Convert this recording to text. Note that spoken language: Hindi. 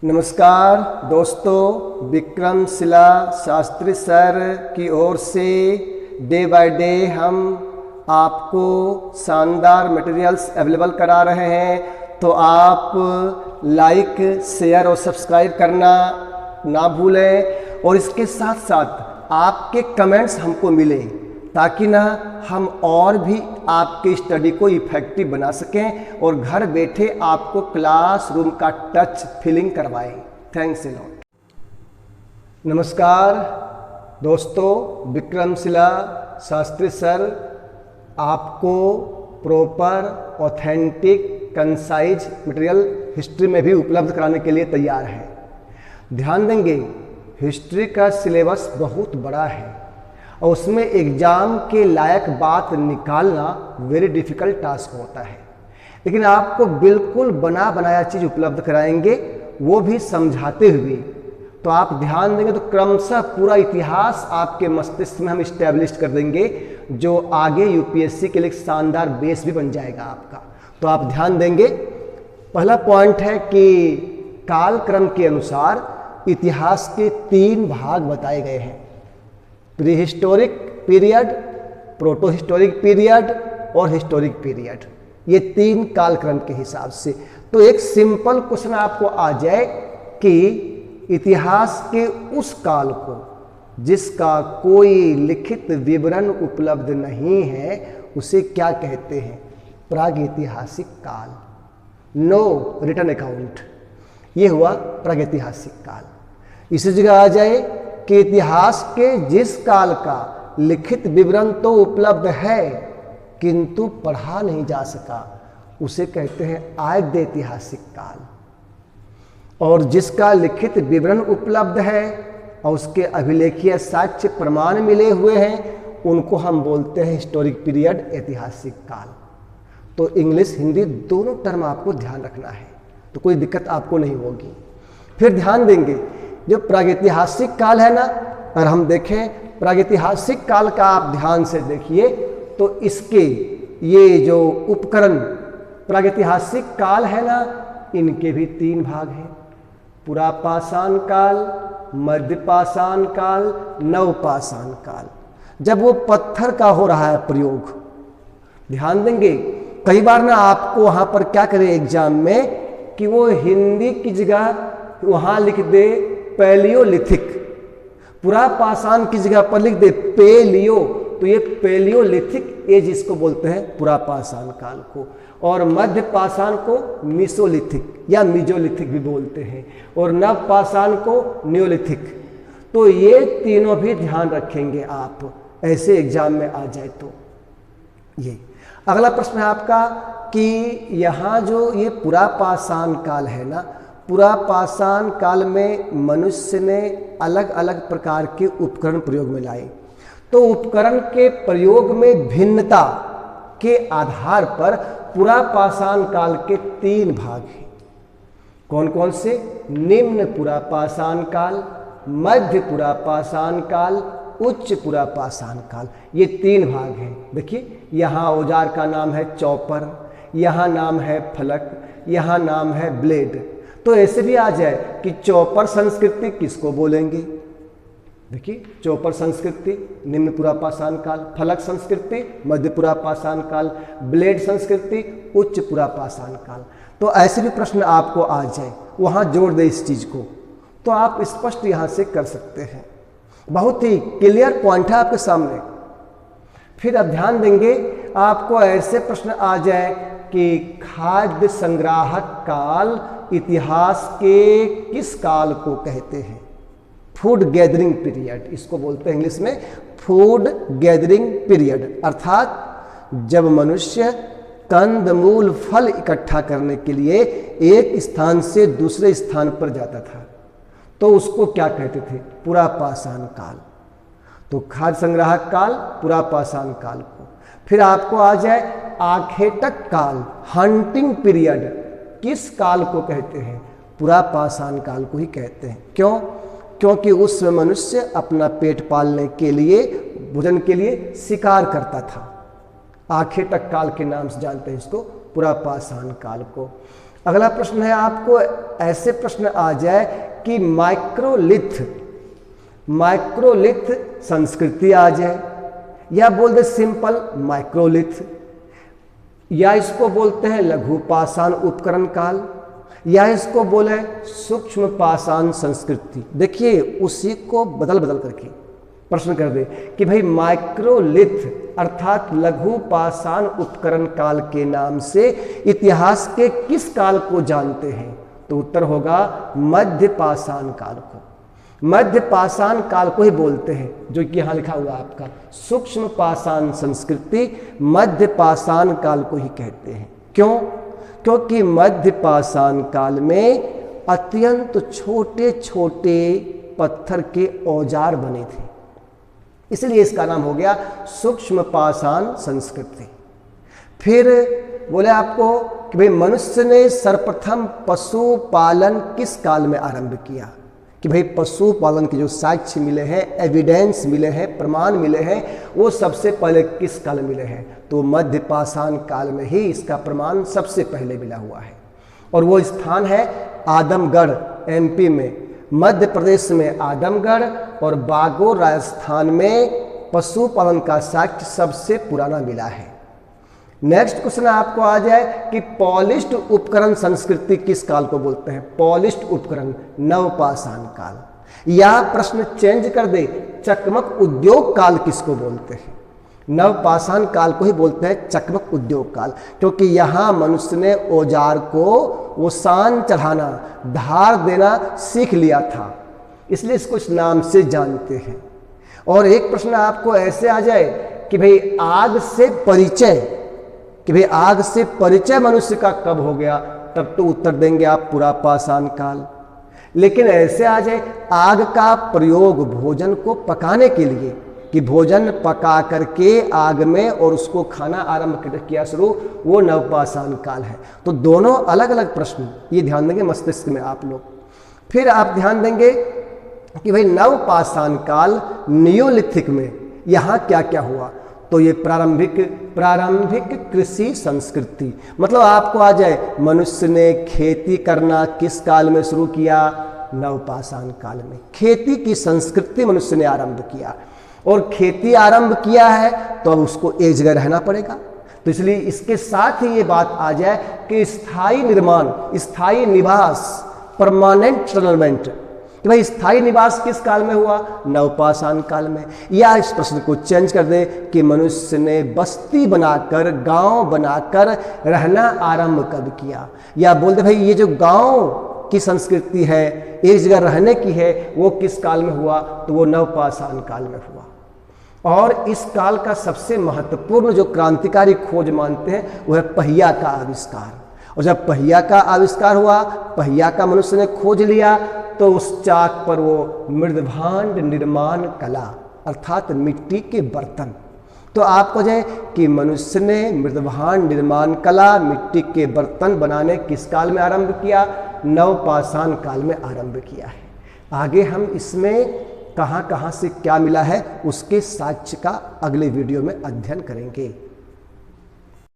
नमस्कार दोस्तों, विक्रम शिला शास्त्री सर की ओर से डे बाय डे हम आपको शानदार मटेरियल्स अवेलेबल करा रहे हैं। तो आप लाइक, शेयर और सब्सक्राइब करना ना भूलें और इसके साथ साथ आपके कमेंट्स हमको मिले ताकि ना हम और भी आपके स्टडी को इफेक्टिव बना सकें और घर बैठे आपको क्लासरूम का टच फीलिंग करवाएं। Thanks a lot. नमस्कार दोस्तों, विक्रम शिला शास्त्री सर आपको proper authentic concise material history में भी उपलब्ध कराने के लिए तैयार है। ध्यान देंगे, हिस्ट्री का सिलेबस बहुत बड़ा है और उसमें एग्जाम के लायक बात निकालना वेरी डिफ़िकल्ट टास्क होता है, लेकिन आपको बिल्कुल बना बनाया चीज़ उपलब्ध कराएंगे, वो भी समझाते हुए। तो आप ध्यान देंगे तो क्रमशः पूरा इतिहास आपके मस्तिष्क में हम इस्टेब्लिश कर देंगे, जो आगे यूपीएससी के लिए शानदार बेस भी बन जाएगा आपका। तो आप ध्यान देंगे, पहला पॉइंट है कि कालक्रम के अनुसार इतिहास के 3 भाग बताए गए हैं: pre historic period, proto historic period और हिस्टोरिक पीरियड। ये 3 कालक्रम के हिसाब से। तो एक सिंपल क्वेश्चन आपको आ जाए कि इतिहास के उस काल को जिसका कोई लिखित विवरण उपलब्ध नहीं है उसे क्या कहते हैं? प्रागैतिहासिक काल, नो रिटन अकाउंट। ये हुआ प्रागैतिहासिक काल। इसी जगह आ जाए कि इतिहास के जिस काल का लिखित विवरण तो उपलब्ध है किंतु पढ़ा नहीं जा सका उसे कहते हैं आद्य ऐतिहासिक काल। और जिसका लिखित विवरण उपलब्ध है और उसके अभिलेखीय साक्ष्य प्रमाण मिले हुए हैं उनको हम बोलते हैं हिस्टोरिक पीरियड, ऐतिहासिक काल। तो इंग्लिश हिंदी दोनों टर्म आपको ध्यान रखना है, तो कोई दिक्कत आपको नहीं होगी। फिर ध्यान देंगे, जो प्रागैतिहासिक काल है ना, अगर हम देखें प्रागैतिहासिक काल का आप ध्यान से देखिए तो इसके ये जो उपकरण प्रागैतिहासिक काल है ना, इनके भी 3 भाग हैं: पुरापाषाण काल, मध्यपाषाण काल, नवपाषाण काल। जब वो पत्थर का हो रहा है प्रयोग, ध्यान देंगे कई बार ना आपको वहां पर क्या करे एग्जाम में कि वो हिंदी की जगह वहां लिख दे पैलियोलिथिक, पुरापाषाण की जगह पर लिख दे पेलियो, तो ये पेलियोलिथिक एज इसको बोलते हैं पुरापाषाण काल को। और मध्यपाषाण को मीसोलिथिक या मीजोलिथिक भी बोलते हैं, और नवपाषाण को नियोलिथिक। तो ये तीनों भी ध्यान रखेंगे आप, ऐसे एग्जाम में आ जाए तो। ये अगला प्रश्न है आपका कि यहाँ जो ये पुरापाषाण काल है ना, पुरापाषाण काल में मनुष्य ने अलग अलग प्रकार के उपकरण प्रयोग में लाए। तो उपकरण के प्रयोग में भिन्नता के आधार पर पुरापाषाण काल के 3 भाग हैं। कौन कौन से? निम्न पुरापाषाण काल, मध्य पुरापाषाण काल, उच्च पुरापाषाण काल। ये 3 भाग हैं। देखिए, यहाँ औजार का नाम है चॉपर, यहाँ नाम है फलक, यहाँ नाम है ब्लेड। तो ऐसे भी आ जाए कि चौपर संस्कृति किसको बोलेंगे? देखिए, चौपर संस्कृति निम्न पुरापाषाण काल, फलक संस्कृति मध्य पुरापाषाण काल, ब्लेड संस्कृति उच्च पुरापाषाण काल। तो ऐसे भी प्रश्न आपको आ जाए, वहां जोड़ दे इस चीज को, तो आप स्पष्ट यहां से कर सकते हैं। बहुत ही क्लियर पॉइंट है आपके सामने। फिर अब ध्यान देंगे, आपको ऐसे प्रश्न आ जाए कि खाद्य संग्राहक काल इतिहास के किस काल को कहते हैं? फूड गैदरिंग पीरियड, इसको बोलते हैं इंग्लिश में फूड गैदरिंग पीरियड। अर्थात जब मनुष्य कंदमूल फल इकट्ठा करने के लिए एक स्थान से दूसरे स्थान पर जाता था तो उसको क्या कहते थे? पुरापाषाण काल। तो खाद्य संग्राहक काल पुरापाषाण काल को। फिर आपको आ जाए आखेटक काल, हंटिंग पीरियड, किस काल को कहते हैं? पुरापाषाण काल को ही कहते हैं। क्यों? क्योंकि उस समय मनुष्य अपना पेट पालने के लिए, भोजन के लिए शिकार करता था। आखेटक काल के नाम से जानते हैं इसको, पुरापाषाण काल को। अगला प्रश्न है, आपको ऐसे प्रश्न आ जाए कि माइक्रोलिथ संस्कृति आ जाए, या बोल दे सिंपल माइक्रोलिथ, या इसको बोलते हैं लघु पाषाण उपकरण काल, या इसको बोले सूक्ष्म पाषाण संस्कृति। देखिए उसी को बदल बदल करके प्रश्न कर दे कि भाई माइक्रोलिथ अर्थात लघु पाषाण उपकरण काल के नाम से इतिहास के किस काल को जानते हैं? तो उत्तर होगा मध्य पाषाण काल को। मध्य पाषाण काल को ही बोलते हैं, जो कि यहां लिखा हुआ आपका सूक्ष्म पाषाण संस्कृति मध्य पाषाण काल को ही कहते हैं। क्यों? क्योंकि मध्य पाषाण काल में अत्यंत छोटे छोटे पत्थर के औजार बने थे, इसलिए इसका नाम हो गया सूक्ष्म पाषाण संस्कृति। फिर बोले आपको कि भाई मनुष्य ने सर्वप्रथम पशुपालन किस काल में आरंभ किया? कि भाई पशुपालन के जो साक्ष्य मिले हैं, एविडेंस मिले हैं, प्रमाण मिले हैं, वो सबसे पहले किस काल में मिले हैं? तो मध्य पाषाण काल में ही इसका प्रमाण सबसे पहले मिला हुआ है। और वो स्थान है आदमगढ़ एमपी में, मध्य प्रदेश में आदमगढ़, और बागोर राजस्थान में पशुपालन का साक्ष्य सबसे पुराना मिला है। नेक्स्ट क्वेश्चन आपको आ जाए कि पॉलिश्ड उपकरण संस्कृति किस काल को बोलते हैं? पॉलिश्ड उपकरण नवपाषाण काल, या प्रश्न चेंज कर दे चकमक उद्योग काल किसको बोलते हैं? नवपाषाण काल को ही बोलते हैं चकमक उद्योग काल, क्योंकि यहाँ मनुष्य ने औजार को वो सान चढ़ाना, धार देना सीख लिया था, इसलिए इसको इस नाम से जानते हैं। और एक प्रश्न आपको ऐसे आ जाए कि भाई आग से परिचय, कि भाई आग से परिचय मनुष्य का कब हो गया? तब तो उत्तर देंगे आप पुरापाषाण काल। लेकिन ऐसे आ जाए आग का प्रयोग भोजन को पकाने के लिए, कि भोजन पका करके आग में और उसको खाना आरंभ किया शुरू, वो नवपाषाण काल है। तो दोनों अलग अलग प्रश्न, ये ध्यान देंगे मस्तिष्क में आप लोग। फिर आप ध्यान देंगे कि भाई नवपाषाण काल नियोलिथिक में यहाँ क्या क्या हुआ? तो ये प्रारंभिक कृषि संस्कृति, मतलब आपको आ जाए मनुष्य ने खेती करना किस काल में शुरू किया? नवपाषाण काल में। खेती की संस्कृति मनुष्य ने आरंभ किया, और खेती आरंभ किया है तो अब उसको एक जगह रहना पड़ेगा, तो इसलिए इसके साथ ही ये बात आ जाए कि स्थायी निर्माण, स्थायी निवास, परमानेंट सेटलमेंट, कि भाई स्थायी निवास किस काल में हुआ? नवपाषाण काल में। या इस प्रश्न को चेंज कर दे कि मनुष्य ने बस्ती बनाकर, गांव बनाकर रहना आरंभ कब किया? या बोल दे भाई ये जो गांव की संस्कृति है, एक जगह रहने की है, वो किस काल में हुआ? तो वो नवपाषाण काल में हुआ। और इस काल का सबसे महत्वपूर्ण जो क्रांतिकारी खोज मानते हैं वो है पहिया का आविष्कार। और जब पहिया का आविष्कार हुआ, पहिया का मनुष्य ने खोज लिया, तो उस चाक पर वो मृदभांड निर्माण कला अर्थात मिट्टी के बर्तन, तो आपको जाए कि मनुष्य ने मृदभांड निर्माण कला, मिट्टी के बर्तन बनाने किस काल में आरंभ किया? नवपाषाण काल में आरंभ किया है। आगे हम इसमें कहाँ कहाँ से क्या मिला है उसके साक्ष्य का अगले वीडियो में अध्ययन करेंगे।